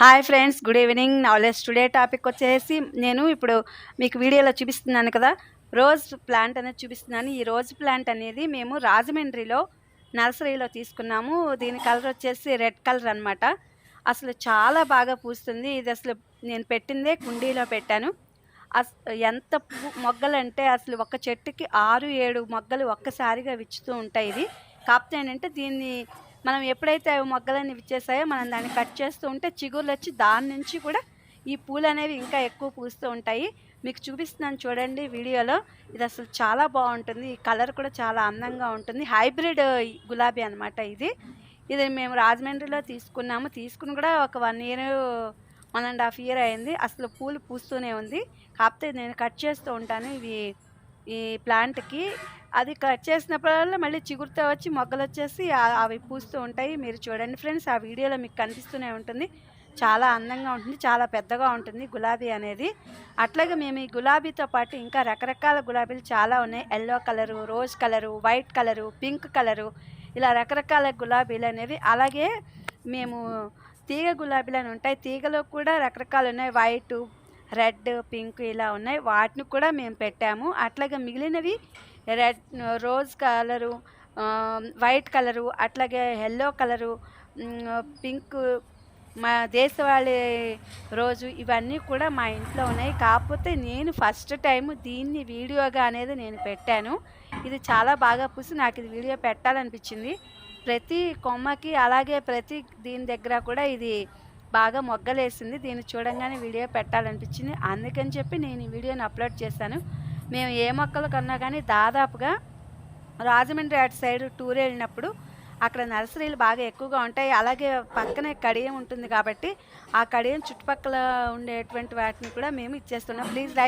Hi friends, good evening. Knowledge today topic వచ్చేసి నేను ఇప్పుడు మీకు వీడియోలో చూపిస్తున్నాను కదా, రోజ్ ప్లాంట్ అనేది చూపిస్తున్నాను. ఈ రోజ్ ప్లాంట్ అనేది మేము రాజమండ్రిలో నర్సరీలో తీసుకున్నాము. దీని కలర్ వచ్చేసి రెడ్ కలర్ అనమాట. అసలు చాలా బాగా పూస్తుంది. ఇది అసలు నేను పెట్టిందే కుండీలో పెట్టాను. ఎంత మొగ్గలంటే అసలు ఒక చెట్టుకి 6-7 మొగ్గలు ఒక్కసారిగా విచ్చుతూ ఉంటాయి. ఇది కాకపోతే ఏంటంటే దీన్ని మనం ఎప్పుడైతే అవి మొగ్గలన్నీ విచ్చేసాయో మనం దాన్ని కట్ చేస్తూ ఉంటే చిగుర్లు వచ్చి దాని నుంచి కూడా ఈ పూలు అనేవి ఇంకా ఎక్కువ పూస్తూ ఉంటాయి. మీకు చూపిస్తున్నాను చూడండి వీడియోలో. ఇది అసలు చాలా బాగుంటుంది. ఈ కలర్ కూడా చాలా అందంగా ఉంటుంది. హైబ్రిడ్ గులాబీ అనమాట ఇది. ఇది మేము రాజమండ్రిలో తీసుకున్నాము. తీసుకుని కూడా ఒక 1 ఇయర్ 1.5 ఇయర్ అయింది. అసలు పూలు పూస్తూనే ఉంది. కాకపోతే నేను కట్ చేస్తూ ఉంటాను ఈ ప్లాంట్కి. అది కట్ చేసినప్పుడల్లా మళ్ళీ చిగురుతో వచ్చి మొగ్గలు వచ్చేసి అవి పూస్తూ ఉంటాయి. మీరు చూడండి ఫ్రెండ్స్, ఆ వీడియోలో మీకు కనిపిస్తూనే ఉంటుంది. చాలా అందంగా ఉంటుంది, చాలా పెద్దగా ఉంటుంది గులాబీ అనేది. అట్లాగే మేము ఈ గులాబీతో పాటు ఇంకా రకరకాల గులాబీలు చాలా ఉన్నాయి. Yellow colour, rose colour, white colour, pink colour, ఇలా రకరకాల గులాబీలు అనేవి. అలాగే మేము తీగ గులాబీలు అని ఉంటాయి. తీగలో కూడా రకరకాలు ఉన్నాయి. వైటు, రెడ్, పింక్ ఇలా ఉన్నాయి. వాటిని కూడా మేము పెట్టాము. అట్లాగే మిగిలినవి red, rose colour, white colour, అట్లాగే ఎల్లో కలరు, పింక్, మా దేశవాళీ రోజు, ఇవన్నీ కూడా మా ఇంట్లో ఉన్నాయి. కాకపోతే నేను ఫస్ట్ టైం దీన్ని వీడియోగా అనేది నేను పెట్టాను. ఇది చాలా బాగా పూసి నాకు ఇది వీడియో పెట్టాలనిపించింది. ప్రతి కొమ్మకి అలాగే ప్రతి దీని దగ్గర కూడా ఇది బాగా మొగ్గలేసింది. దీన్ని చూడంగానే వీడియో పెట్టాలనిపించింది. అందుకని చెప్పి నేను ఈ వీడియోని అప్లోడ్ చేశాను. మేము ఏ మొక్కలు కన్నా కానీ దాదాపుగా రాజమండ్రి అటు సైడ్ టూర్ వెళ్ళినప్పుడు అక్కడ నర్సరీలు బాగా ఎక్కువగా ఉంటాయి. అలాగే పక్కనే కడియం ఉంటుంది కాబట్టి ఆ కడియం చుట్టుపక్కల ఉండేటువంటి వాటిని కూడా మేము ఇచ్చేస్తున్నాం. Please like